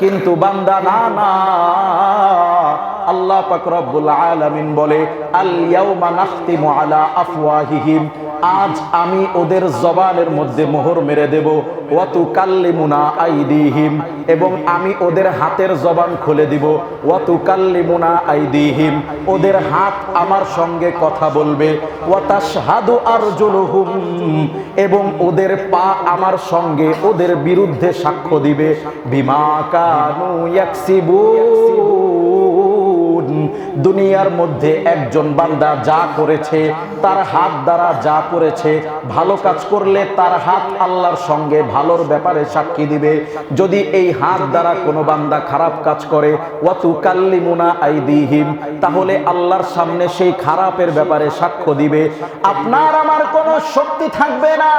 কিন্তু বান্দা না না, আল্লাহ পাক রব্বুল আলামিন বলে আল ইয়াউমা নাখতিমু আলা আফওয়াহিহিম, আজ আমি ওদের জবানের মধ্যে মোহর মেরে দেব, ওয়া তুকাল্লিমুনা আইদিহিম, এবং আমি ওদের হাতের জবান খুলে দিব, ওয়া তুকাল্লিমুনা আইদিহিম, ওদের হাত আমার সঙ্গে কথা বলবে, ওয়া তাশহাদু আরজুলুহুম, এবং ওদের পা আমার সঙ্গে ওদের বিরুদ্ধে সাক্ষ্য দিবে, বিমা কানু ইয়াকসিবুন, দুনিয়ার মধ্যে একজন বান্দা যা করেছে, তার হাত দ্বারা যা করেছে, ভালো কাজ করলে তার হাত আল্লাহর সঙ্গে ভালোর ব্যাপারে সাক্ষী দিবে। যদি এই হাত দ্বারা কোনো বান্দা খারাপ কাজ করে, ওয়া তুকাল্লিমুনা আইদিহিম, তাহলে আল্লাহর সামনে সেই খারাপের ব্যাপারে সাক্ষ্য দিবে। আপনার আমার কোনো শক্তি থাকবে না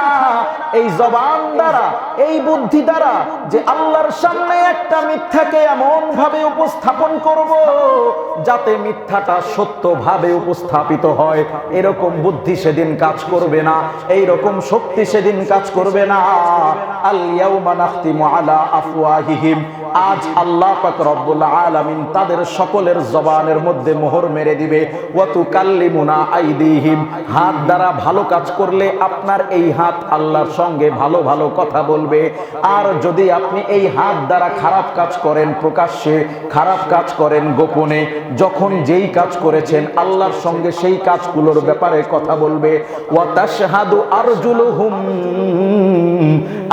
এই জবান দ্বারা, এই বুদ্ধি দ্বারা, যে আল্লাহর সামনে একটা মিথ্যাকে এমন ভাবে উপস্থাপন করব যাতে মিথ্যাটা সত্য ভাবে উপস্থাপিত হয়। এরকম বুদ্ধি সেদিন কাজ করবে না, এই রকম শক্তি সেদিন কাজ করবে না। আল ইয়াউমা নাখতিমু আলা আফওয়াহিহিম, আজ আল্লাহ পাক রব্বুল আলামিন তাদের সকলের জবানের মধ্যে মোহর মেরে দিবে। ওয়া তুকাল্লিমুনা আইদিহিম, হাত দ্বারা ভালো কাজ করলে আপনার এই হাত আল্লাহর সঙ্গে ভালো ভালো কথা বলবে। আর যদি আপনি এই হাত দ্বারা খারাপ কাজ করেন প্রকাশ্যে, খারাপ কাজ করেন গোপনে, যখন যেই কাজ করেছেন আল্লাহর সঙ্গে সেই কাজগুলোর ব্যাপারে কথা বলবে। ওয়া তাশহাদু আরজুলুহুম,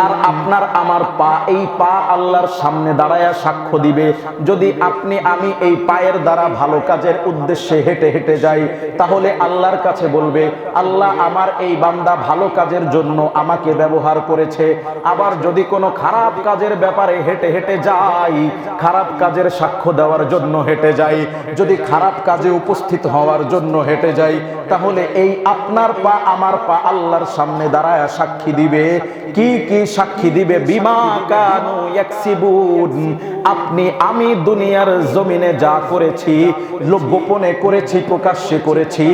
আর আপনার আমার পা, এই পা আল্লাহর সামনে দাঁড়ায়া সাক্ষ্য দিবে। যদি আপনি আমি এই পায়ের দ্বারা ভালো কাজের উদ্দেশ্যে হেঁটে হেঁটে যাই, তাহলে আল্লাহর কাছে বলবে, আল্লাহ আমার এই বান্দা ভালো কাজের জন্য আমাকে ব্যবহার করেছে। আবার যদি কোনো খারাপ কাজের ব্যাপারে হেঁটে হেঁটে যাই, খারাপ কাজের সাক্ষ্য দেওয়ার জন্য হেঁটে যাই, যদি খারাপ কাজে উপস্থিত হওয়ার জন্য হেঁটে যাই, তাহলে এই আপনার পা আমার পা আল্লাহর সামনে দাঁড়ায়া সাক্ষী দিবে। কি কি সাক্ষী দিবে? বিমা কানু ইয়াকসিবুন, আপনি আমি দুনিয়ার জমিনে যা করেছি, গোপনে করেছি প্রকাশ্যে করেছি,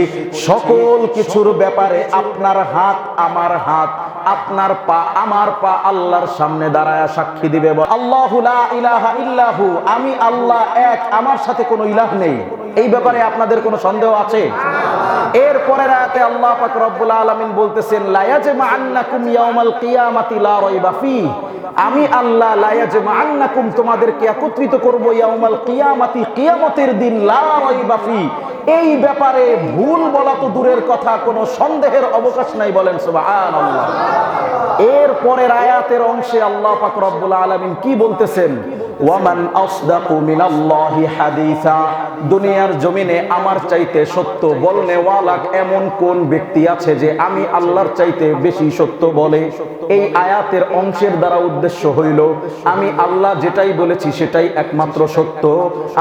সকল কিছুর ব্যাপারে আপনার হাত আমার হাত, আপনার পা আমার পা আল্লাহর সামনে দাঁড়ায়া সাক্ষী দিবে। আল্লাহু লা ইলাহা ইল্লাহু, আমি আল্লাহ এক, আমার সাথে কোনো ইলাহ নেই। এই ব্যাপারে আপনাদের কোনো সন্দেহ আছে? এরপরে আয়াতে আল্লাহ পাক রব্বুল আলামিন বলতেছেন, লা ইয়াজমাআন্নাকুম ইয়াউমাল কিয়ামাতি লা রাইবা ফীহ, আমি আল্লাহ লা ইয়াজমাআন্নাকুম, তোমাদেরকে একত্রিত করব, ইয়াউমাল কিয়ামাতি, কিয়ামতের দিন, লা রাইবা ফীহ, এই ব্যাপারে ভুল বলা তো দূরের কথা, কোনো সন্দেহের অবকাশ নাই। বলেন সুবহানাল্লাহ। এর পরের আয়াতের অংশে আল্লাহ পাক রব্বুল আলামিন কি বলতেছেন? ওয়ামান আসদাকু মিনাল্লাহি হাদিসা, দুনিয়ার জমিনে আমার চাইতে সত্য বলনে ওয়ালা এমন কোন ব্যক্তি আছে যে আমি আল্লাহর চাইতে বেশি সত্য বলে? এই আয়াতের অংশের দ্বারা উদ্দেশ্য হইল, আমি আল্লাহ যেটাই বলেছি সেটাই একমাত্র সত্য।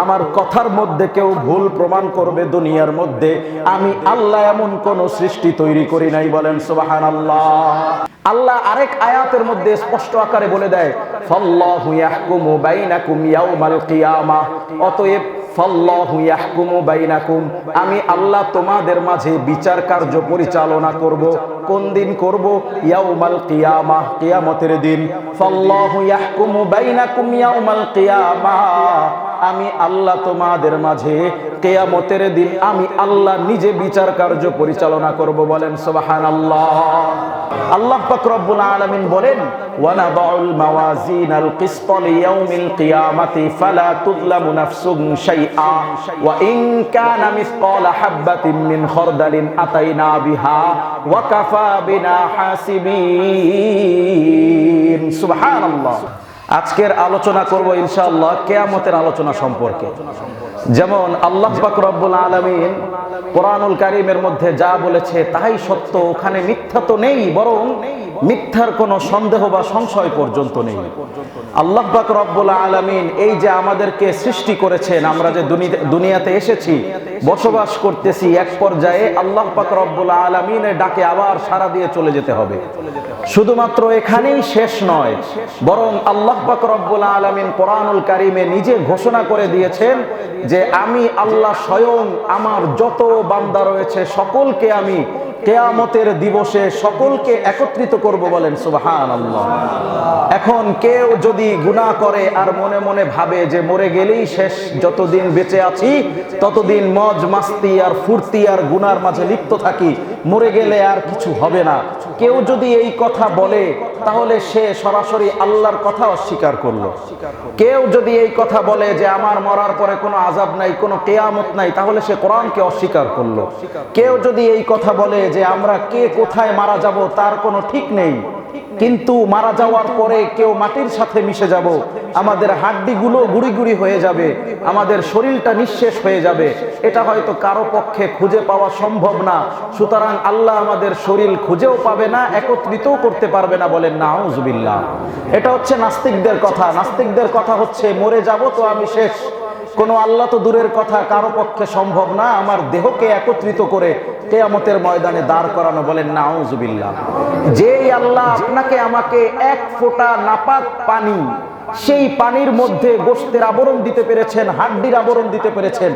আমার কথার মধ্যে কেউ ভুল প্রমাণ করবে দুনিয়ার মধ্যে, আমি আল্লাহ এমন কোন সৃষ্টি তৈরি করি নাই। বলেন সুবহানাল্লাহ। আল্লাহ আরেক আয়াতের মধ্যে স্পষ্ট আকারে বলে দেয়, ফাল্লাহু ইয়াহকুমু বাইনাকুম ইয়াউমাল কিয়ামাহ, অতএব ফাল্লাহু ইয়াহকুমু বাইনাকুম, আমি আল্লাহ তোমাদের মাঝে বিচার কার্য পরিচালনা করব। কোন দিন করব? ইয়াউমাল কিয়ামাহ, কিয়ামতের দিন। ফাল্লাহু ইয়াহকুমু বাইনাকুম ইয়াউমাল কিয়ামাহ, আমি আল্লাহ তোমাদের মাঝে কিয়ামতের দিন আমি আল্লাহ নিজে বিচার কার্য পরিচালনা করব। বলেন সুবহানাল্লাহ। আল্লাহ পাক রব্বুল আলামিন বলেন, ওয়া নাদাউল মাওয়াজিনাল কিসতা লিয়াউমিল কিয়ামাতি ফালা তুযলামু নাফসুন শাইআ ওয়া ইন কানা মিসকালা হাববাতিন মিন খারদালিন আতাইনা বিহা ওয়া কাফা বিনা হাসিবিন। সুবহানাল্লাহ। আজকের আলোচনা করব ইনশাআল্লাহ কিয়ামতের আলোচনা সম্পর্কে। যেমন আল্লাহ পাক রব্বুল আলামিন কোরআনুল কারীমের মধ্যে যা বলেছে তাই সত্য, ওখানে মিথ্যা তো নেই, বরং মিথ্যার কোনো সন্দেহ বা সংশয় পর্যন্ত নেই। আল্লাহ পাক রব্বুল আলামিন এই যে আমাদেরকে সৃষ্টি করেছেন, আমরা যে দুনিয়াতে এসেছি, বসবাস করতেছি, এক পর্যায়ে আল্লাহ পাক রব্বুল আলামিনের ডাকে আবার সাড়া দিয়ে চলে যেতে হবে। শুধুমাত্র এখানেই শেষ নয়, বরং আল্লাহ পাক রব্বুল আলামিন কোরআনুল কারীমে নিজে ঘোষণা করে দিয়েছেন যে আমি আল্লাহ স্বয়ং আমার যত বান্দা রয়েছে সকলকে আমি কিয়ামতের দিবসে সকলকে একত্রিত করব, বলেন সুবহানাল্লাহ। এখন কেউ যদি গুনাহ করে আর মনে মনে ভাবে যে মরে গেলেই শেষ, যতদিন বেঁচে আছি ততদিন মজ মাস্তি আর ফুর্তি আর গুনার মাঝে লিপ্ত থাকি, মরে গেলে আর কিছু হবে না, কেউ যদি এই কথা বলে তাহলে সে সরাসরি আল্লাহর কথা অস্বীকার করলো। কেউ যদি এই কথা বলে যে আমার মরার পরে কোনো আযাব নাই, কোনো কিয়ামত নাই, তাহলে সে কোরআনকে অস্বীকার করলো। কেউ যদি এই কথা বলে যে আমরা কে কোথায় মারা যাব তার কোনো ঠিক নেই, কিন্তু মারা যাওয়ার পরে কেউ মাটির সাথে মিশে যাব, আমাদের হাড্ডিগুলো গুড়ি গুড়ি হয়ে যাবে, আমাদের শরীরটা নিঃশেষ হয়ে যাবে, এটা হয়তো কারো পক্ষে খুঁজে পাওয়া সম্ভব না, সুতরাং আল্লাহ আমাদের শরীর খুঁজেও পাবে না, একত্রিতও করতে পারবে না, বলেন নাউজুবিল্লাহ। এটা হচ্ছে নাস্তিকদের কথা। নাস্তিকদের কথা হচ্ছে মরে যাব তো আমি শেষ, কোনো আল্লাহ তো দূরের কথা, কারো পক্ষে সম্ভব না আমার দেহকে একত্রিত করে কিয়ামতের ময়দানে দাঁড় করানো, বলেন নাউজুবিল্লাহ। যেই আল্লাহ আপনাকে আমাকে এক ফোঁটা নাপাক পানি, সেই পানির মধ্যে গোশতের আবরণ দিতে পেরেছেন, হাড্ডির আবরণ দিতে পেরেছেন,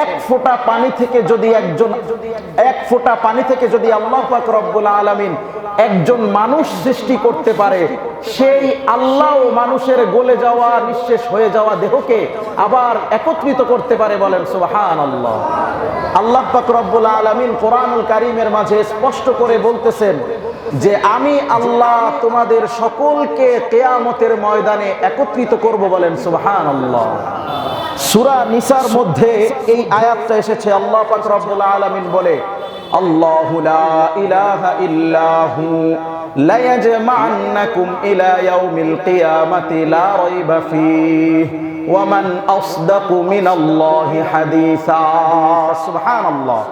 এক ফোঁটা পানি থেকে যদি আল্লাহ পাক রব্বুল আলামিন একজন মানুষ সৃষ্টি করতে পারে, সেই আল্লাহ মানুষের গলে যাওয়া নিঃশেষ হয়ে যাওয়া দেহকে আবার একত্রিত করতে পারে, বলেন সুবহানাল্লাহ। আল্লাহ পাক রব্বুল আলামিন কোরআনুল কারীমের মাঝে স্পষ্ট করে বলতেছেন যে আমি আল্লাহ তোমাদের সকলকে কিয়ামতের ময়দানে একত্রিত করব, বলেন সুবহানাল্লাহ। সূরা নিসার মধ্যে এই আয়াতটা এসেছে। আল্লাহ পাক রব্বুল আলামিন বলে, আল্লাহু লা ইলাহা ইল্লাহু লা ইয়াজমা'আন্নাকুম ইলা ইয়াউমিল কিয়ামাতি লা রাইবা ফীহি ওয়া মান আসদাকু মিনাল্লাহি হাদিসা। সুবহানাল্লাহ।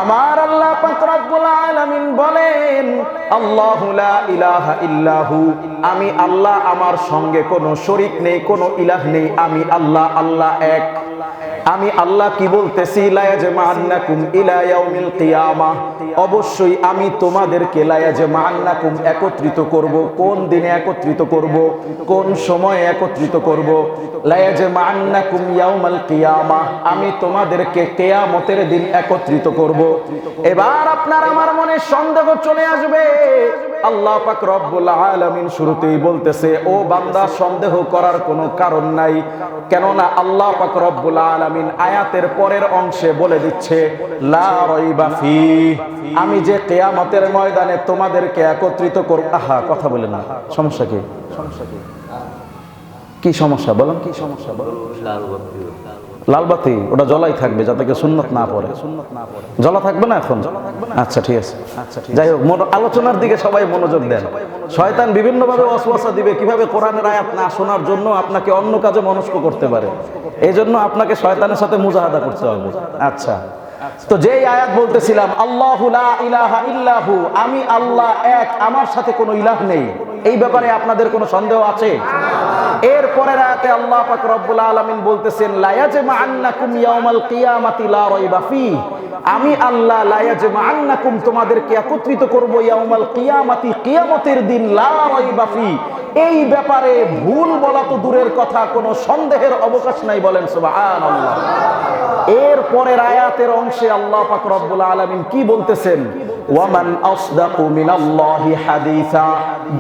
আমার আল্লাহ পাক রব্বুল আলামিন বলেন, আল্লাহু লা ইলাহা ইল্লাহু, আমি আল্লাহ, আমার সঙ্গে কোনো শরীক নেই, কোনো ইলাহ নেই, আমি আল্লাহ, আল্লাহ এক। আমি আল্লাহ কি বলতেছি, লা ইয়াজমা'আন্নাকুম ইলা ইয়াউমিল কিয়ামাহ, অবশ্যই আমি তোমাদেরকে লা ইয়াজমা'আন্নাকুম একত্রিত করব। কোন দিনে একত্রিত করব? কোন সময়ে একত্রিত করব? লা ইয়াজমা'আন্নাকুম ইয়াউমাল কিয়ামাহ, আমি তোমাদেরকে কিয়ামতের দিন একত্রিত করব। এবার আপনার আমার মনে সন্দেহ চলে আসবে। আল্লাহ পাক রব্বুল আলামিন শুরুতেই বলতেছে, ও বান্দা, সন্দেহ করার কোনো কারণ নাই, কেননা আল্লাহ পাক রব্বুল আলামিন আয়াতের পরের অংশে বলে দিচ্ছে, লা রাইবা ফীহি, আমি যে কিয়ামতের ময়দানে তোমাদেরকে একত্রিত করব। আহা, কথা বলেন না, সমস্যা কি? কি সমস্যা বলেন? কি সমস্যা বলেন? লালবাতি ওটা জ্বলাই থাকবে যাতে কেউ সুন্নত না পড়ে। জ্বলা থাকবে না এখন? আচ্ছা ঠিক আছে। যাই হোক, আলোচনার দিকে সবাই মনোযোগ দেন। শয়তান বিভিন্ন ভাবে ওয়াসওয়াসা দিবে কিভাবে কোরআনের আয়াত না শোনার জন্য আপনাকে অন্য কাজে মনস্ক করতে পারে। এই জন্য আপনাকে শয়তানের সাথে মুজাহাদা করতে হবে। আচ্ছা, তো যেই আয়াত বলতেছিলাম, আল্লাহু লা ইলাহা ইল্লাহু, আমি আল্লাহ এক, আমার সাথে কোনো ইলাহ নেই, এই ব্যাপারে আপনাদের কোনো সন্দেহ আছে? এর পরের আয়াতে আল্লাহ পাক রব্বুল আলামিন বলতেছেন, লা ইয়াজমা'আন্নাকুম ইয়াউমাল কিয়ামাতি লা রাইবা ফীহি, আমি আল্লাহ লা ইয়াজমা'আন্নাকুম তোমাদেরকে একত্রিত করব ইয়াউমাল কিয়ামাতি, কিয়ামতের দিন, লা রাইবা ফীহি, এই ব্যাপারে ভুল বলা তো দূরের কথা, কোনো সন্দেহের অবকাশ নাই, বলেন সুবহানাল্লাহ। এর পরের আয়াতের অংশে আল্লাহ পাক রব্বুল আলামিন কি বলতেছেন, ওয়ামান আসদাকু মিনাল্লাহি হাদিসা,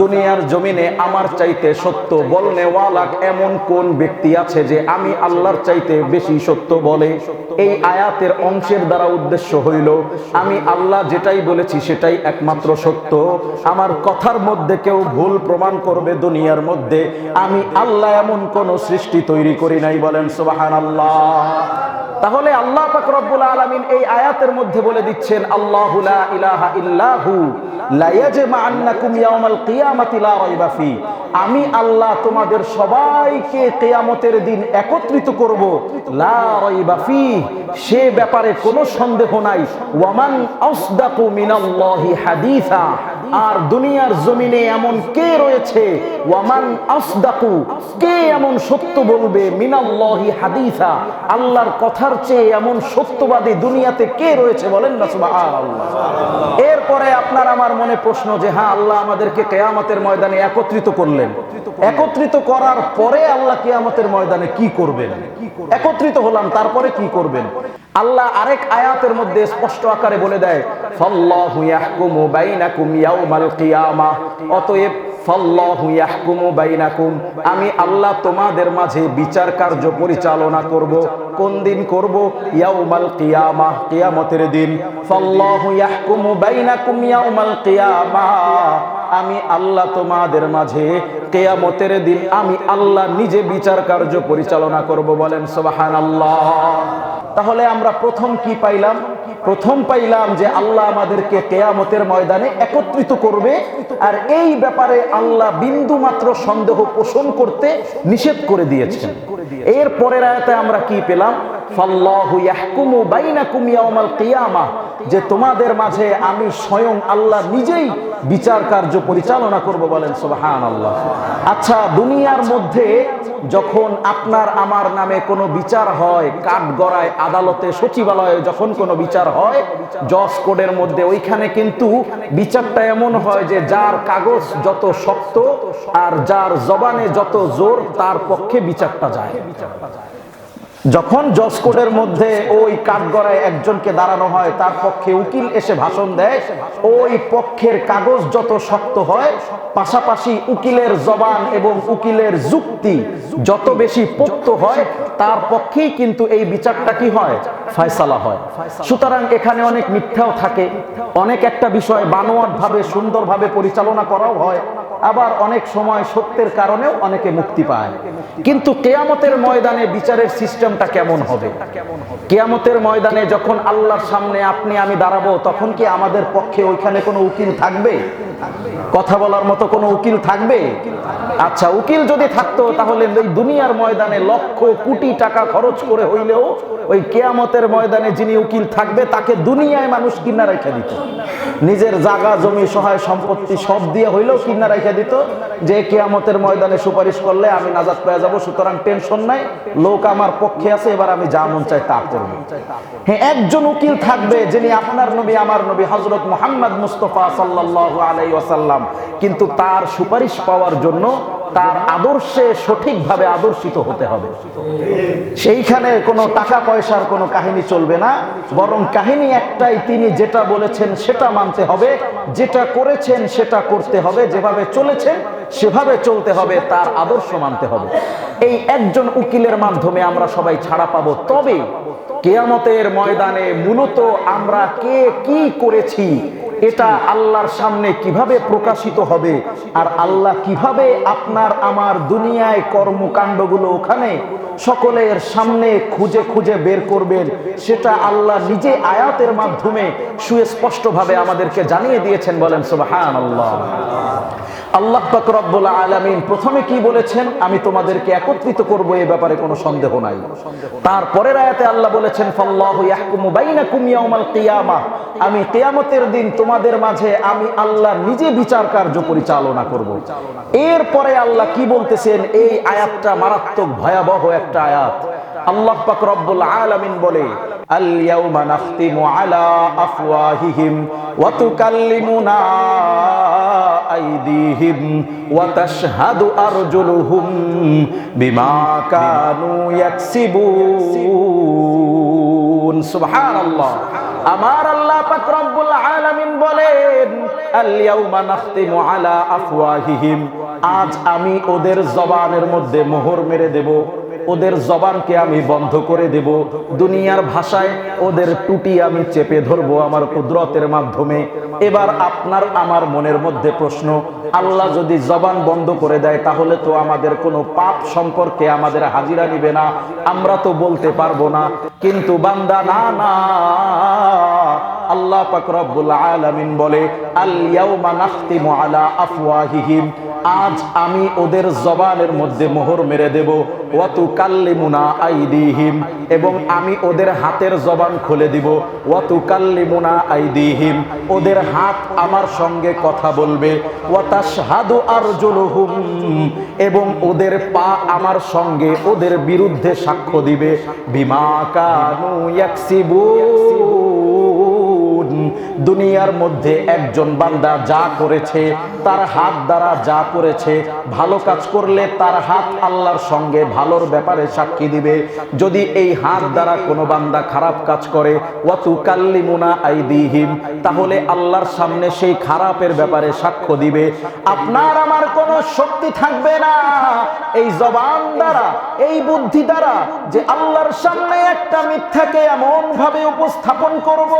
দুনিয়ার জমিনে আমার চাইতে সত্য বলনেওয়ালা এমন কোন ব্যক্তি আছে যে আমি আল্লাহর চাইতে বেশি সত্য বলে? এই আয়াতের অংশের দ্বারা উদ্দেশ্য হইল, আমি আল্লাহ যেটাই বলেছি সেটাই একমাত্র সত্য, আমার কথার মধ্যে কেউ ভুল প্রমাণ করবে দুনিয়ার মধ্যে, আমি আল্লাহ এমন কোন সৃষ্টি তৈরি করি নাই, বলেন সুবহানাল্লাহ। তাহলে আল্লাহ পাক রব্বুল আলামিন এই আয়াতের মধ্যে বলে দিচ্ছেন, আল্লাহু লা ইলাহা ইল্লাহু লা ইয়াজমা'আন্নাকুম ইয়াউমাল কিয়ামাতি লা রাইবা ফীহি, আমি আল্লাহ তোমাদের সবাইকে কিয়ামতের দিন একত্রিত করব, লা রাইবা ফীহি, সে ব্যাপারে কোনো সন্দেহ নাই। ওয়ামান আসদাকু মিনাল্লাহি হাদিসা, আর দুনিয়ার জমিনে এমন কে রয়েছে, ওয়ামান আসদাকু, কে এমন সত্য বলবে, মিনাল্লাহি হাদিসা, আল্লাহর কথার চেয়ে এমন সত্যবাদী দুনিয়াতে কে রয়েছে, বলেন না সুবহানাল্লাহ। এরপরে আপনার আমার মনে প্রশ্ন যে হ্যাঁ, আল্লাহ আমাদেরকে কিয়ামতের ময়দানে একত্রিত করলেন, একত্রিত করার পরে আল্লাহ কিয়ামতের ময়দানে কি করবেন? একত্রিত হলাম, তারপরে কি করবেন? আল্লাহ আরেক আয়াতের মধ্যে স্পষ্ট আকারে বলে দেয়, ফাল্লাহু ইয়াহকুমু বাইনাকুম ইয়াউমাল কিয়ামাহ, অতএব ফাল্লাহু ইয়াহকুমু বাইনাকুম, আমি আল্লাহ তোমাদের মাঝে বিচার কার্য পরিচালনা করব। কোন দিন করব? ইয়াউমাল কিয়ামাহ, কিয়ামতের দিন। ফাল্লাহু ইয়াহকুমু বাইনাকুম ইয়াউমাল কিয়ামাহ, আমি আল্লাহ তোমাদের মাঝে কিয়ামতের দিন আমি আল্লাহ নিজে বিচার কার্য পরিচালনা করব। বলেন সুবহানাল্লাহ। তাহলে আমরা প্রথম কি পাইলাম? প্রথম পাইলাম যে আল্লাহ আমাদেরকে কিয়ামতের ময়দানে একত্রিত করবে, আর এই ব্যাপারে আল্লাহ বিন্দু মাত্র সন্দেহ পোষণ করতে নিষেধ করে দিয়েছেন। এর পরের আয়াতে আমরা কি পেলাম? ফাল্লাহু ইয়াহকুমু বাইনাকুম ইয়াউমাল কিয়ামাহ, যে তোমাদের মাঝে আমি স্বয়ং আল্লাহ নিজেই বিচার কার্য পরিচালনা করব। বলেন সুবহানাল্লাহ। আচ্ছা, দুনিয়ার মধ্যে যখন আপনার আমার নামে কোনো বিচার হয়, কাঠগড়ায়, আদালতে, সচিবালয়ে যখন কোনো বিচার হয়, জজ কোর্টের মধ্যে, ওইখানে কিন্তু বিচারটা এমন হয় যে যার কাগজ যত শক্ত আর যার জবানে যত জোর তার পক্ষে বিচারটা যায়। যখন জজ কোর্টের মধ্যে ওই কাঠগড়ায় একজনকে দাঁড়ানো হয়, তার পক্ষে উকিল এসে ভাষণ দেয়, ওই পক্ষের কাগজ যত শক্ত হয়, পাশাপাশি উকিলের জবান এবং উকিলের যুক্তি যত বেশি পোক্ত হয়, তার পক্ষেই কিন্তু এই বিচারটা কি হয়? ফয়সালা হয়। সুতরাং এখানে অনেক মিথ্যাও থাকে, অনেক একটা বিষয় বানোয়াট ভাবে সুন্দরভাবে পরিচালনা করাও হয়, আবার অনেক সময় সত্যের কারণেও অনেকে মুক্তি পায়। কিন্তু কিয়ামতের ময়দানে বিচারের সিস্টেমটা কেমন হবে? কিয়ামতের ময়দানে যখন আল্লাহর সামনে আপনি আমি দাঁড়াবো, তখন কি আমাদের পক্ষে ওইখানে কোনো উকিল থাকবে? কথা বলার মতো কোনো উকিল থাকবে? আচ্ছা, উকিল যদি থাকতো তাহলে এই দুনিয়ার ময়দানে লক্ষ কোটি টাকা খরচ করে হইলেও ওই কিয়ামতের ময়দানে যিনি উকিল থাকবে তাকে দুনিয়ায় মানুষ কিনা রেখে দিত, নিজের জায়গা জমি সহায় সম্পত্তি সব দিয়ে হইলেও কিনা রেখে দিত, যে কিয়ামতের ময়দানে সুপারিশ করলে আমি নাজাত পেয়ে যাব, সুতরাং টেনশন নাই, লোক আমার পক্ষে আছে, এবার আমি যা মন চাই তা করব। হ্যাঁ, একজন উকিল থাকবে যিনি আপনার নবী আমার নবী হযরত মুহাম্মদ মুস্তাফা সাল্লাল্লাহু আলাইহি ওয়াসাল্লাম, কিন্তু তার সুপারিশ পাওয়ার জন্য তার আদর্শে সঠিকভাবে আদর্শিত হতে হবে। সেইখানে কোনো টাকা পয়সার কোনো কাহিনী চলবে না, বরং কাহিনী একটাই, তিনি যেটা বলেছেন সেটা মানতে হবে, যেটা করেছেন সেটা করতে হবে, যেভাবে চলেছেন সেভাবে চলতে হবে, তার আদর্শ মানতে হবে। এই একজন উকিলের মাধ্যমে আমরা সবাই ছাড়া পাবো। তবে কিয়ামতের ময়দানে মূলত আমরা কে কি করেছি এটা আল্লাহর সামনে কিভাবে প্রকাশিত হবে, আর আল্লাহ কিভাবে আপনার আমার দুনিয়ায় কর্মকাণ্ডগুলো ওখানে সকলের সামনে খুঁজে খুঁজে বের করবেন, সেটা আল্লাহ নিজে আয়াতের মাধ্যমে সুস্পষ্টভাবে আমাদেরকে জানিয়ে দিয়েছেন। বলেন সুবহানাল্লাহ। আল্লাহ পাক রব্বুল আলামিন প্রথমে কি বলেছেন? আমি তোমাদেরকে একত্রিত করব, এই ব্যাপারে কোনো সন্দেহ নাই। তারপরের আয়াতে আল্লাহ বলেছেন, ফাল্লাহু ইয়াহকুমু বাইনাকুম ইয়াউমাল কিয়ামাহ, আমি কিয়ামতের দিন তোমাদের মাঝে আমি আল্লাহ নিজে বিচার কার্য পরিচালনা করব। এরপরে আল্লাহ কি বলতেছেন? এই আয়াতটা মারাত্মক ভয়াবহ একটা আয়াত। আল্লাহ পাক রব্বুল আলামিন বলে, আল ইয়াউমা নাখতিমু আলা আফওয়াহিহিম ওয়া তুকাল্লিমুনা আইদিহিম ওয়া তাশহাদু আরজুলুহুম বিমা কানু ইয়াকসিবুন। সুবহানাল্লাহ। আমার আল্লাহ পাক রব্বুল আলামিন বলেন, আল ইয়াউমা নাখতিমু আলা আফওয়াহিহিম, আজ আমি ওদের জবানের মধ্যে মোহর মেরে দেব, ওদের জবানকে আমি বন্ধ করে দেব, দুনিয়ার ভাষায় ওদের টুটি আমি চেপে ধরবো আমার কুদরতের মাধ্যমে। এবার আপনার আমার মনের মধ্যে প্রশ্ন, আল্লাহ যদি জবান বন্ধ করে দেয় তাহলে তো আমাদের কোনো পাপ সম্পর্কে আমাদের হাজিরা নিবে না, আমরা তো বলতে পারবো না। কিন্তু বান্দা না, না, আল্লাহ পাক রব্বুল আলামিন বলে, আল ইয়াউমা নাখতিমু আলা আফওয়াহিহিম, আজ আমি ওদের জবানের মধ্যে মোহর মেরে দেব, ওয়া তুকাল্লিমুনা আইদিহিম, এবং আমি ওদের হাতের জবান খুলে দিব, ওয়া তুকাল্লিমুনা আইদিহিম, ওদের হাত আমার সঙ্গে কথা বলবে, ওয়া তাশহাদু আরজুলুহুম, এবং ওদের পা আমার সঙ্গে ওদের বিরুদ্ধে সাক্ষ্য দিবে, বিমা কানু ইয়াকসিবুন, দুনিয়ার মধ্যে একজন বান্দা যা করেছে, তার হাত দ্বারা যা করেছে, ভালো কাজ করলে তার হাত আল্লাহর সঙ্গে ভালোর ব্যাপারে সাক্ষী দিবে। যদি এই হাত দ্বারা কোনো বান্দা খারাপ কাজ করে, ওয়াতুকাল্লিমুনা আইদিহিম, তাহলে আল্লাহর সামনে সেই খারাপের ব্যাপারে সাক্ষ্য দিবে। আপনার আমার কোনো শক্তি থাকবে না এই জবান দ্বারা, এই বুদ্ধি দ্বারা, যে আল্লাহর সামনে একটা মিথ্যাকে এমন ভাবে উপস্থাপন করব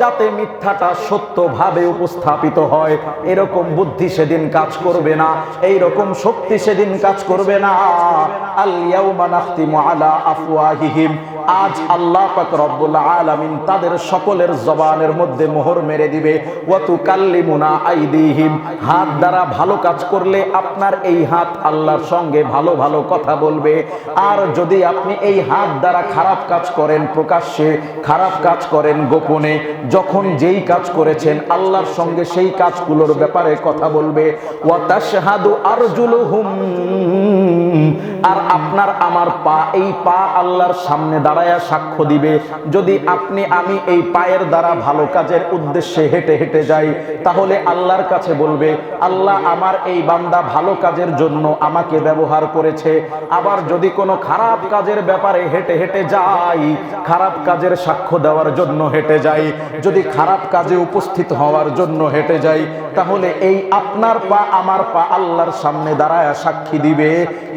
যাতে মিথ্যাটা সত্য ভাবে উপস্থাপিত হয়। এরকম বুদ্ধি সেদিন কাজ করবে না, এই রকম শক্তি সেদিন কাজ করবে না। আল ইয়াউমা নাখতিমু আলা আফওয়াহিহিম, আজ আল্লাহ পাক রব্বুল আলামিন তাদের সকলের জবানের মধ্যে মোহর মেরে দিবে। ওয়া তুকাল্লিমুনা আইদিহিম, হাত দ্বারা ভালো কাজ করলে আপনার এই হাত আল্লাহর সঙ্গে ভালো ভালো কথা বলবে। আর যদি আপনি এই হাত দ্বারা খারাপ কাজ করেন প্রকাশ্যে, খারাপ কাজ করেন গোপনে, যখন যেই কাজ করেছেন আল্লাহর সঙ্গে সেই কাজগুলোর ব্যাপারে কথা বলবে। ওয়া তাশহাদু আরজুলুহুম, আর আপনার আমার পা, এই পা আল্লাহর সামনে দাঁড়ায়া সাক্ষ্য দিবে। যদি আপনি আমি এই পায়ের দ্বারা ভালো কাজের উদ্দেশ্যে হেঁটে হেঁটে যাই, তাহলে আল্লাহর কাছে বলবে, আল্লাহ আমার এই বান্দা ভালো কাজের জন্য আমাকে ব্যবহার করেছে। আবার যদি কোনো খারাপ কাজের ব্যাপারে হেঁটে হেঁটে যাই, খারাপ কাজের সাক্ষ্য দেওয়ার জন্য হেঁটে যাই, যদি খারাপ কাজে উপস্থিত হওয়ার জন্য হেঁটে যাই, তাহলে এই আপনার পা আমার পা আল্লাহর সামনে দাঁড়ায়া সাক্ষী দিবে।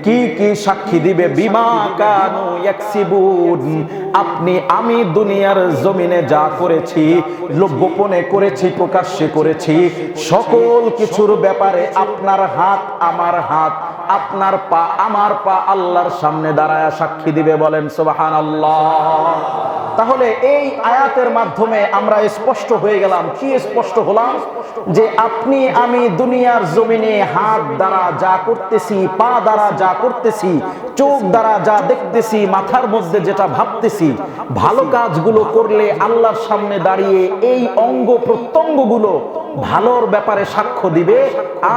কি কি সাক্ষী দিবে? বিমা কানু ইয়াকসিবুন, আপনি আমি দুনিয়ার জমিনে যা করেছি, গোপনে করেছি প্রকাশ্যে করেছি, সকল কিছুর ব্যাপারে আপনার হাত আমার হাত, আপনার পা আমার পা আল্লাহর সামনে দাঁড়ায়া সাক্ষী দিবে। বলেন সুবহানাল্লাহ। তাহলে এই আয়াতের মাধ্যমে আমরা স্পষ্ট হয়ে গেলাম। কি স্পষ্ট হলাম? যে আপনি আমি দুনিয়ার জমিনে হাত দ্বারা যা করতেছি, পা দ্বারা যা করতেছি, চোখ দ্বারা যা দেখতেছি, মাথার মধ্যে যেটা ভাবতেছি, ভালো কাজগুলো করলে আল্লাহর সামনে দাঁড়িয়ে এই অঙ্গ প্রত্যঙ্গগুলো ভালোর ব্যাপারে সাক্ষ্য দিবে।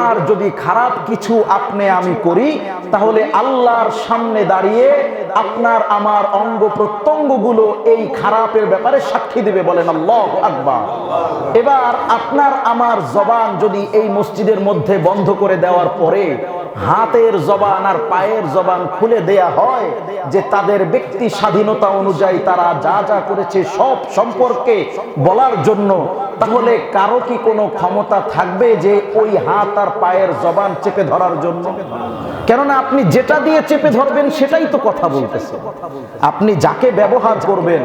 আর যদি খারাপ কিছু আপনি আমি করি, তাহলে আল্লাহর সামনে দাঁড়িয়ে আপনার আমার অঙ্গ প্রত্যঙ্গগুলো এই খারাপের ব্যাপারে সাক্ষী দিবে। বলেন আল্লাহু আকবার। এবার আপনার আমার জবান যদি এই মসজিদের মধ্যে বন্ধ করে দেওয়ার পরে হাতের জবান আর পায়ের জবান খুলে দেয়া হয়, যে তাদের ব্যক্তি স্বাধীনতা অনুযায়ী তারা যা যা করেছে সব সম্পর্কে বলার জন্য, তাহলে কারো কি কোনো ক্ষমতা থাকবে যে ওই হাত আর পায়ের জবান চেপে ধরার জন্য? কেননা আপনি যেটা দিয়ে চেপে ধরবেন সেটাই তো কথা বলতেছে। আপনি যাকে ব্যবহার করবেন,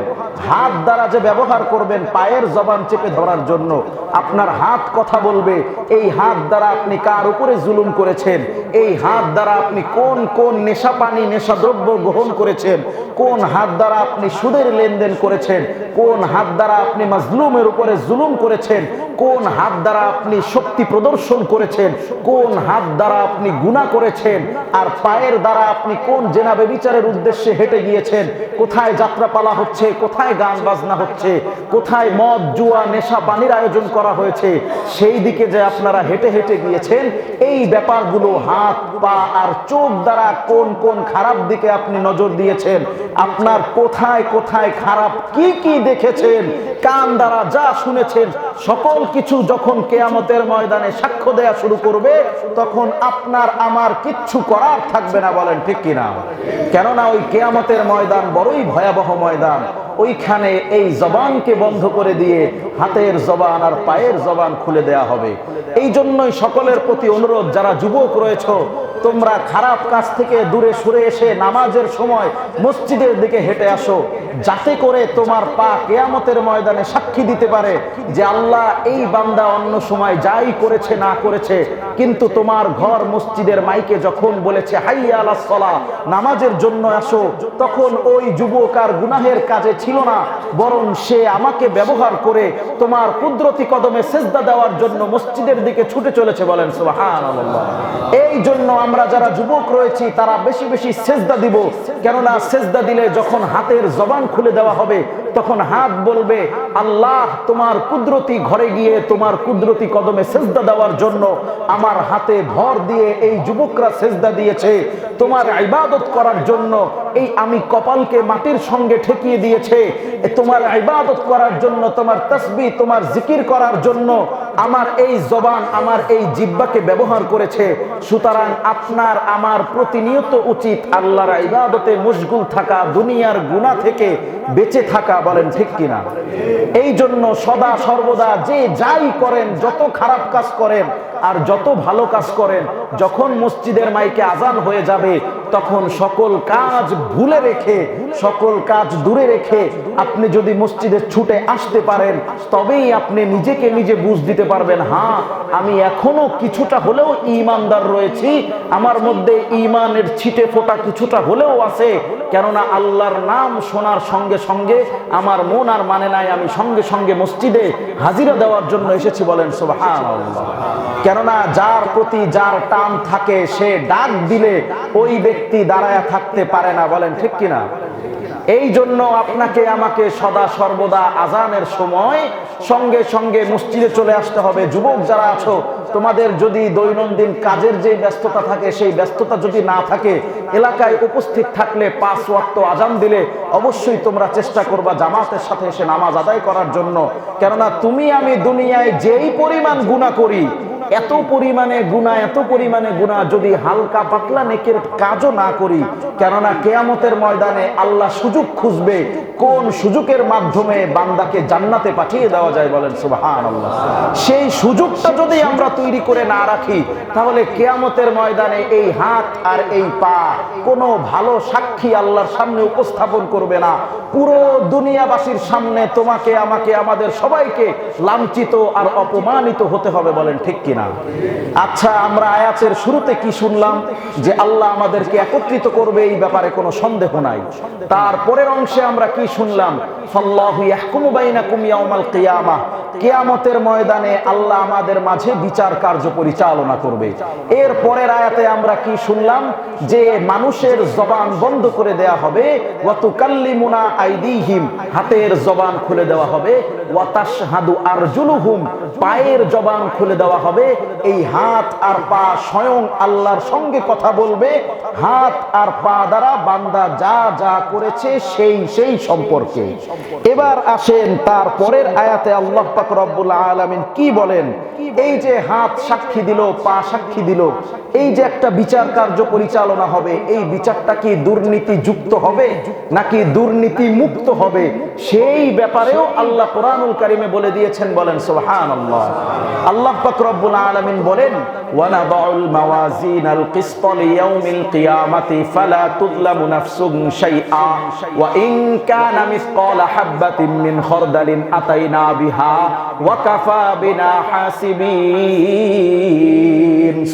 হাত দ্বারা যে ব্যবহার করবেন পায়ের জবান চেপে ধরার জন্য, আপনার হাত কথা বলবে। এই হাত দ্বারা আপনি কার উপরে জুলুম করেছেন, এই হাত দ্বারা আপনি কোন কোন নেশা পানি নেশা দ্রব্য গ্রহণ করেছেন, কোন হাত দ্বারা আপনি সুদের লেনদেন করেছেন, কোন হাত দ্বারা আপনি মাজলুমের উপরে জুলুম করেছেন, কোন হাত দ্বারা আপনি শক্তি প্রদর্শন করেছেন, কোন হাত দ্বারা আপনি গুনাহ করেছেন, আর পায়ের দ্বারা আপনি কোন জেনা ব্যভিচারের উদ্দেশ্যে হেঁটে গিয়েছেন, কোথায় যাত্রাপালা হচ্ছে, কোথায় গান বাজনা হচ্ছে, কোথায় মদ জুয়া নেশা পানির আয়োজন করা হয়েছে, সেই দিকে যে আপনারা হেঁটে হেঁটে গিয়েছেন। এই ব্যাপারগুলো হাত পা আর চোখ দ্বারা কোন কোন খারাপ দিকে আপনি নজর দিয়েছেন, আপনার কোথায় কোথায় খারাপ কি কি দেখেছেন, কান দ্বারা যা শুনেছেন, সকল কিছু যখন কিয়ামতের ময়দানে সাক্ষ্য দেয়া শুরু করবে, তখন আপনার আমার কিচ্ছু করার থাকবে না। বলেন ঠিক কিনা? কেননা ওই কিয়ামতের ময়দান বড়ই ভয়াবহ ময়দান। ওইখানে এই জবানকে বন্ধ করে দিয়ে হাতের জবান আর পায়ের জবান খুলে দেয়া হবে। এই জন্যই সকলের প্রতি অনুরোধ, যারা যুবক রয়েছে, তোমরা খারাপ কাজ থেকে দূরে সরে এসে নামাজের সময় মসজিদের দিকে হেঁটে আসো, যাতে করে তোমার পা কিয়ামতের ময়দানে সাক্ষী দিতে পারে যে আল্লাহ এই বান্দা অন্য সময় যাই করেছে না করেছে, কিন্তু তোমার ঘর মসজিদের মাইকে যখন বলেছে হাইয়া আলাস সালাহ, নামাজের জন্য আসো, তখন ওই যুবক আর গুনাহের কাজে ছিল না, বরং সে আমাকে ব্যবহার করে তোমার কুদরতি কদমে সেজদা দেওয়ার জন্য মসজিদের দিকে ছুটে চলেছে। বলেন সুবহানাল্লাহ। এই জন্য আমরা যারা যুবক রয়েছি তারা বেশি বেশি সেজদা দিব। কেননা সেজদা দিলে যখন হাতের জবান খুলে দেওয়া হবে, তখন হাত বলবে, আল্লাহ তোমার কুদরতি ঘরে গিয়ে তোমার কুদরতি কদমে সেজদা দেওয়ার জন্য আমার হাতে ভর দিয়ে এই যুবকরা সেজদা দিয়েছে, তোমার ইবাদত করার জন্য এই আমি কপালকে মাটির সঙ্গে ঠেকিয়ে দিয়েছে, তোমার ইবাদত করার জন্য, তোমার তাসবিহ, তোমার জিকির করার জন্য আমার এই জবান, আমার এই জিহ্বাকে ব্যবহার করেছে। সুতরাং আপনার আমার প্রতিনিয়ত উচিত আল্লাহর ইবাদতে মশগুল থাকা, দুনিয়ার গুনাহ থেকে বেঁচে থাকা। বলেন ঠিক কিনা? এই জন্য সদা সর্বদা যে যাই করেন, যত খারাপ কাজ করেন আর যত ভালো কাজ করেন, যখন মসজিদের মাইকে আজান হয়ে যাবে তখন সকল কাজ ভুলে রেখে, সকল কাজ দূরে রেখে আপনি যদি মসজিদে ছুটে আসতে পারেন, তবেই আপনি নিজেকে নিজে বুঝ দিতে পারবেন, হ্যাঁ আমি এখনো কিছুটা হলেও ঈমানদার রয়েছি, আমার মধ্যে ঈমানের ছিটে ফোঁটা কিছুটা হলেও আছে। কেননা আল্লাহর নাম শোনার সঙ্গে সঙ্গে আমার মন আর মানে নাই, আমি সঙ্গে সঙ্গে মসজিদে হাজিরা দেওয়ার জন্য এসেছি। বলেন সুবহানাল্লাহ। কেননা যার প্রতি যার টান থাকে সে ডাক দিলে ওই ব্যক্তি দাঁড়ায় থাকতে পারে না। বলেন ঠিক কিনা? এই জন্য আপনাকে আমাকে সদা সর্বদা আজানের সময় সঙ্গে সঙ্গে মসজিদে চলে আসতে হবে। যুবক যারা আছো, তোমাদের যদি দৈনন্দিন কাজের যে ব্যস্ততা থাকে, সেই ব্যস্ততা যদি না থাকে, এলাকায় উপস্থিত থাকলে 5 ওয়াক্ত আজান দিলে অবশ্যই তোমরা চেষ্টা করবা জামাতের সাথে এসে নামাজ আদায় করার জন্য। কেননা তুমি আমি দুনিয়ায় যেই পরিমাণ গুনাহ করি, এত পরিমাণে গুনাহ যদি হালকা পাতলা নেকের কাজও না করি, কেননা কিয়ামতের ময়দানে আল্লাহ সুযোগ খুঁজবে কোন সুযোগের মাধ্যমে বান্দাকে জান্নাতে পাঠিয়ে দেওয়া যায়। বলেন সুবহানাল্লাহ। সেই সুযোগটা যদি আমরা তৈরি করে না রাখি, তাহলে কিয়ামতের ময়দানে এই হাত আর এই পা কোনো ভালো সাক্ষী আল্লাহর সামনে উপস্থাপন করবে না। পুরো দুনিয়াবাসীর সামনে তোমাকে আমাকে আমাদের সবাইকে লাঞ্ছিত আর অপমানিত হতে হবে। বলেন ঠিক কিনা? আচ্ছা, আমরা আয়াতের শুরুতে কি শুনলাম? যে আল্লাহ আমাদেরকে একত্রিত করবে, এই ব্যাপারে কোনো সন্দেহ নাই। তারপরের অংশে আমরা কি শুনলাম? ফাল্লাহু ইয়াহকুমু বাইনাকুম ইয়াউমাল কিয়ামাহ, কিয়ামতের ময়দানে আল্লাহ আমাদের মাঝে বিচার কার্য পরিচালনা করবে। এর পরের আয়াতে আমরা কি শুনলাম? যে মানুষের জবান বন্ধ করে দেয়া হবে, ওয়া তুকাল্লিমুনা আইদিহিম, হাতের জবান খুলে দেওয়া হবে, ওয়া তাশহাদু আরজুলুহুম, পায়ের জবান খুলে দেওয়া হবে। এই হাত আর পা স্বয়ং আল্লাহর সঙ্গে কথা বলবে। হাত আর পা দ্বারা বান্দা যা যা করেছে সেই সম্পর্কে। এবার আসেন তারপরের আয়াতে আল্লাহ পাক রব্বুল আলামিন কি বলেন? এই যে হাত সাক্ষী দিল, পা সাক্ষী দিল, এই যে একটা বিচার কার্য পরিচালনা হবে, এই বিচারটা কি দুর্নীতি যুক্ত হবে নাকি দুর্নীতি মুক্ত হবে, সেই ব্যাপারেও আল্লাহ কোরআনুল কারীমে বলে দিয়েছেন। বলেন সুবহানাল্লাহ। আল্লাহ পাক রব্বুল আলামিন বলেন, ওয়া নাদাউল মাওয়াজিনাল কিসত লিয়াউমিল কিয়ামাতি ফালা তুযলামু নাফসুন শাইআ ওয়া ইন কানা মিসকালা হাববাতিন মিন খারদালিন আতাইনা বিহা ওয়া কাফা বিনা হাসিবিন।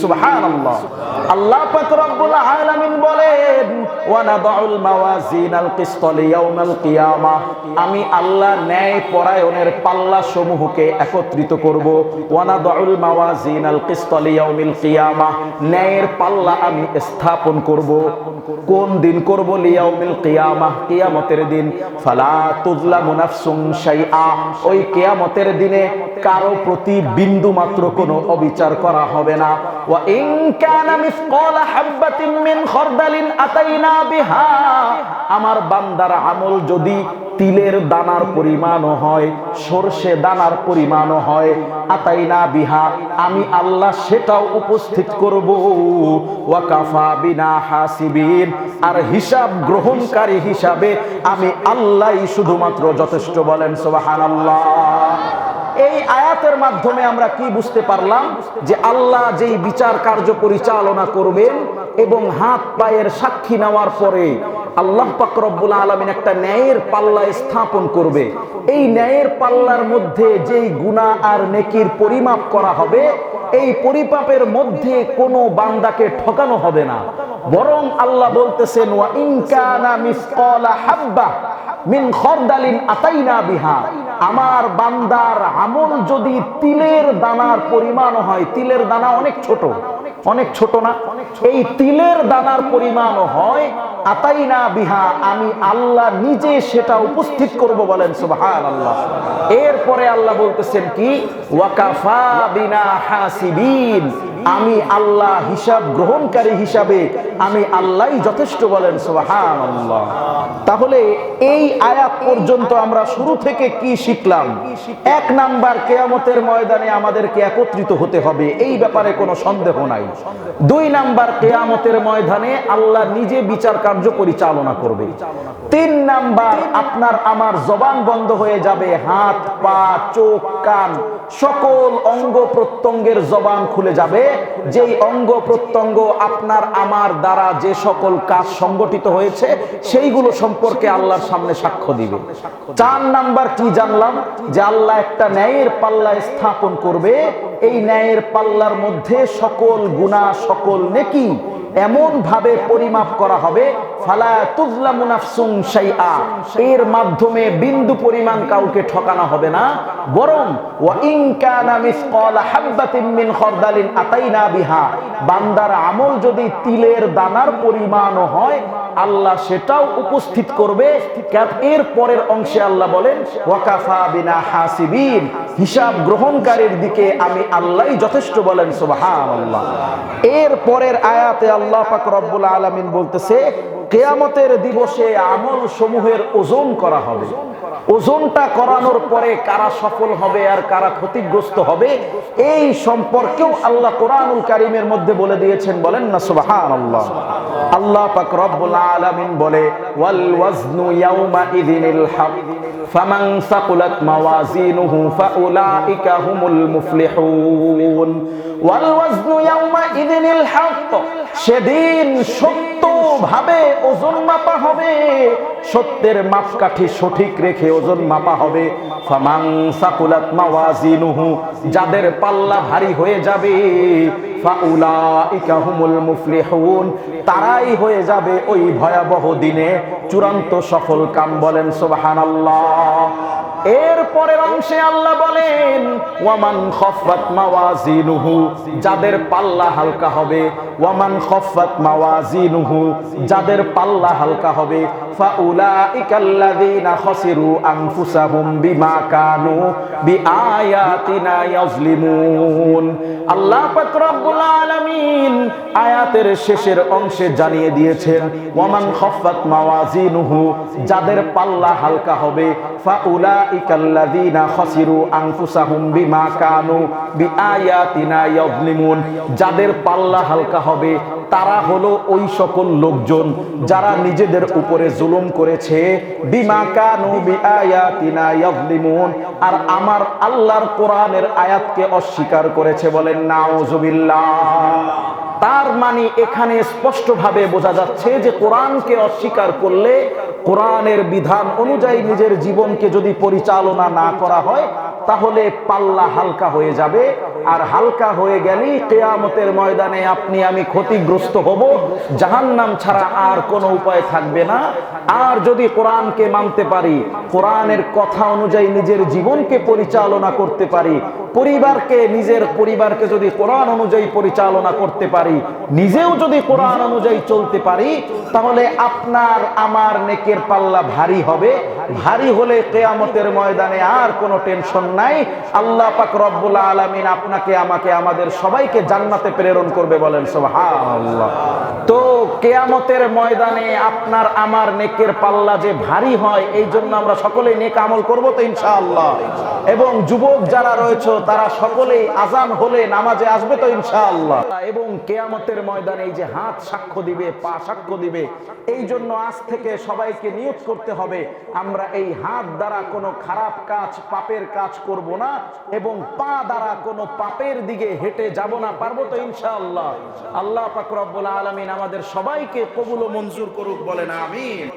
সুবহানাল্লাহ। আল্লাহ পাক রব্বুল আলামিন বলেন, ওয়া নাদাউল মাওয়াজিনাল কিসত লিয়াউমিল কিয়ামাহ, আমি আল্লাহ ন্যায় পরায়ণের পাল্লা সমূহকে একত্রিত করব। ওয়া নাদাউল মাওয়াজিনাল কিসত লিয়াউমিল কিয়ামাহ, ন্যায়ের পাল্লা আমি স্থাপন করব। কোন দিন করব? লিয়াউমিল কিয়ামাহ, কিয়ামতের দিন। ফালা তুযলামু নাফসুন শাইআ, ওই কিয়ামতের দিনে কারো প্রতি বিন্দু মাত্র কোনো অবিচার করা হবে না। ওয়া ইন কানা মিসকালা হাববাতিন মিন খারদালিন আতাইনা বিহা, আমার বান্দার আমল যদি তিলের দানার পরিমাণও হয়, সরষে দানার পরিমাণও হয়, আতাইনা বিহা, আমি আল্লাহ সেটাও উপস্থিত করব। ওয়া কাফা বিনা হাসিবিন, আর হিসাব গ্রহণকারী হিসাবে আমি আল্লাহই শুধুমাত্র যথেষ্ট। বলেন সুবহানাল্লাহ। এই আয়াতের মাধ্যমে আমরা কি বুঝতে পারলাম? যে আল্লাহ যেই বিচার কার্য পরিচালনা করবেন এবং হাত পায়ের সাক্ষী নেওয়ার পরে আল্লাহ পাক রব্বুল আলামিন একটা ন্যায়ের পাল্লা স্থাপন করবে। এই ন্যায়ের পাল্লার মধ্যে যেই গুনাহ আর নেকির পরিমাপ করা হবে, এই পরিমাপের মধ্যে কোনো বান্দাকে ঠকানো হবে না। বরং আল্লাহ বলতেছেন, ওয়া ইন কানা মিসকালা হাব্বা মিন খারদালিন আতাইনা বিহা, আমার বান্দার আমল যদি তিলের দানার পরিমাণ হয়, তিলের দানা অনেক ছোট, অনেক ছোট না, এই তিলের দানার পরিমাণ হয়, আতাইনা বিহা, আমি আল্লাহ নিজে সেটা উপস্থিত করব, বলেন সুবহানাল্লাহ। এরপরে আল্লাহ বলতেছেন কি, ওয়াকাফা বিনা হাসিবিন, আমি আল্লাহ হিসাব গ্রহণকারী হিসাবে আমি আল্লাহই যথেষ্ট, বলেন সুবহানাল্লাহ। তাহলে এই আয়াত পর্যন্ত আমরা শুরু থেকে কি শিখলাম? এক নাম্বার, কিয়ামতের ময়দানে আমাদেরকে একত্রিত হতে হবে, এই ব্যাপারে কোনো সন্দেহ নাই। দুই নাম্বার, কিয়ামতের ময়দানে আল্লাহ নিজে বিচার কার্য পরিচালনা করবে। তিন নাম্বার, আপনার আমার জবান বন্ধ হয়ে যাবে, হাত পা চোখ কান সকল অঙ্গ প্রত্যঙ্গের জবান খুলে যাবে, যেই অঙ্গ প্রত্যঙ্গ আপনার আমার দ্বারা যে সকল কাজ সংগঠিত হয়েছে সেইগুলো সম্পর্কে আল্লাহর সামনে সাক্ষ্য দিবে। চার নাম্বার কি জানলাম? যে আল্লাহ একটা ন্যায়ের পাল্লা স্থাপন করবে, এই ন্যায়ের পাল্লার মধ্যে সকল গুনাহ সকল নেকি এমন ভাবে পরিমাপ করা হবে, ফালা তুযলামু নাফসুন শাইআ, এর মাধ্যমে বিন্দু পরিমাণ কাউকে ঠকানো হবে না, বরং ওয়া ইন কানা মিসকালা হাববাতিন মিন খারদালিন আতাইনা বিহা, বান্দার আমল যদি তিলের দানার পরিমাণও হয় আল্লাহ সেটাও উপস্থিত করবে। এর পরের অংশে আল্লাহ বলেন ওয়াকাফা বিনা হাসিবিন, হিসাব গ্রহণকারীর দিকে আমি আল্লাহই যথেষ্ট, বলেন সুবহানাল্লাহ। এর পরের আয়াতে আল্লাহ পাক রব্বুল আলামিন বলতেছে, কিয়ামতের দিবসে আমল সমূহের ওজন করা হবে। ওজনটা করানোর পরে কারা সফল হবে আর কারা ক্ষতিগ্রস্ত হবে এই সম্পর্কেও আল্লাহ কোরআনুল কারীমের মধ্যে বলে দিয়েছেন, বলেন না সুবহানাল্লাহ। আল্লাহ পাক রব্বুল আলামিন বলে, ওয়াল ওয়াজনু ইয়াউমা ইযিনিল হক ফামান সাকুলাত মাওয়াজিনুহু ফাউলাইকা হুমুল মুফলিহুন। ওয়াল ওয়াজনু ইয়াউমা ইযিনিল হক, সেদিন সত্য ভাবে ওজন মাপা হবে, সত্যের মাপকাঠি সঠিক রেখে ওজন মাপা হবে। ফামান সাকুলাত মাওয়াজিনুহু, যাদের পাল্লা ভারী হয়ে যাবে, ফাউলাইকা হুমুল মুফলিহুন, তারাই হয়ে যাবে ওই ভয়াবহ দিনে চূড়ান্ত সফল কাম, বলেন সুবহানাল্লাহ। এর পরের অংশে আল্লাহ বলেন ওয়ামান খাফফাত মাওয়াজিনুহু, যাদের পাল্লা হালকা হবে, ওয়ামান খাফফাত মাওয়াজিনুহু, যাদের পাল্লা হালকা হবে, ফাউলাইকাল্লাযীনা খাসিরু আনফুসাহুম বিমা কানু বিআয়াতিনা ইয়াজলিমুন। আল্লাহ পাক রব্বুল আলামিন আয়াতের শেষের অংশে জানিয়ে দিয়েছেন ওয়ামান খাফফাত মাওয়াজিনুহু, যাদের পাল্লা হালকা হবে, ফাউলাইকাল্লাযীনা খাসিরু আনফুসাহুম বিমা কানু বিআয়াতিনা ইয়াজলিমুন, যাদের পাল্লা হালকা হবে তারা হলো ওই সকল লোকজন যারা নিজেদের উপরে জুলুম করেছে, বিমা কানু বিআয়াতিনা ইয়াজলিমুন, আর আমার আল্লাহর কোরআনের আয়াতকে অস্বীকার করেছে, বলেন নাউজুবিল্লাহ। তার মানে এখানে স্পষ্টভাবে বোঝা যাচ্ছে যে কোরআনকে অস্বীকার করলে, কোরআনের বিধান অনুযায়ী নিজের জীবনকে যদি পরিচালনা না করা হয় তাহলে পাল্লা হালকা হয়ে যাবে, আর হালকা হয়ে গেলেই কিয়ামতের ময়দানে আপনি আমি ক্ষতিগ্রস্ত হব, জাহান্নাম ছাড়া আর কোনো উপায় থাকবে না। আর যদি কোরআনকে মানতে পারি, কোরআনের কথা অনুযায়ী নিজের জীবনকে পরিচালনা করতে পারি, নিজের পরিবারকে যদি কোরআন অনুযায়ী পরিচালনা করতে পারি, নিজেও যদি কোরআন অনুযায়ী চলতে পারি, তাহলে আপনার আমার নেকের পাল্লা ভারী হবে। ভারী হলে কিয়ামতের ময়দানে আর কোনো টেনশন নাই, আল্লাহ পাক রব্বুল আলামিন আপনাকে আমাকে আমাদের সবাইকে জান্নাতে প্রেরণ করবে, বলেন সুবহানাল্লাহ। তো কিয়ামতের ময়দানে আপনার আমার নেকের পাল্লা যে ভারী হয়, এই জন্য আমরা সকলেই নেক আমল করব তো ইনশাআল্লাহ। এবং যুবক যারা রয়েছে তারা সকলেই আজান হলে নামাজে আসবে তো ইনশাআল্লাহ। এবং কিয়ামতের ময়দানে এই যে হাত সাক্ষ্য দিবে, পা সাক্ষ্য দিবে, এই জন্য আজ থেকে সবাইকে নিয়ত করতে হবে আমরা এই হাত দ্বারা কোনো খারাপ কাজ, পাপের কাজ করব না, এবং পা দ্বারা কোনো পাপের দিকে হেঁটে যাব না। পারবো তো ইনশাআল্লাহ। আল্লাহ পাক রব্বুল আলামিন আমাদের সবাইকে কবুল ও মঞ্জুর করুক, বলেন আমিন।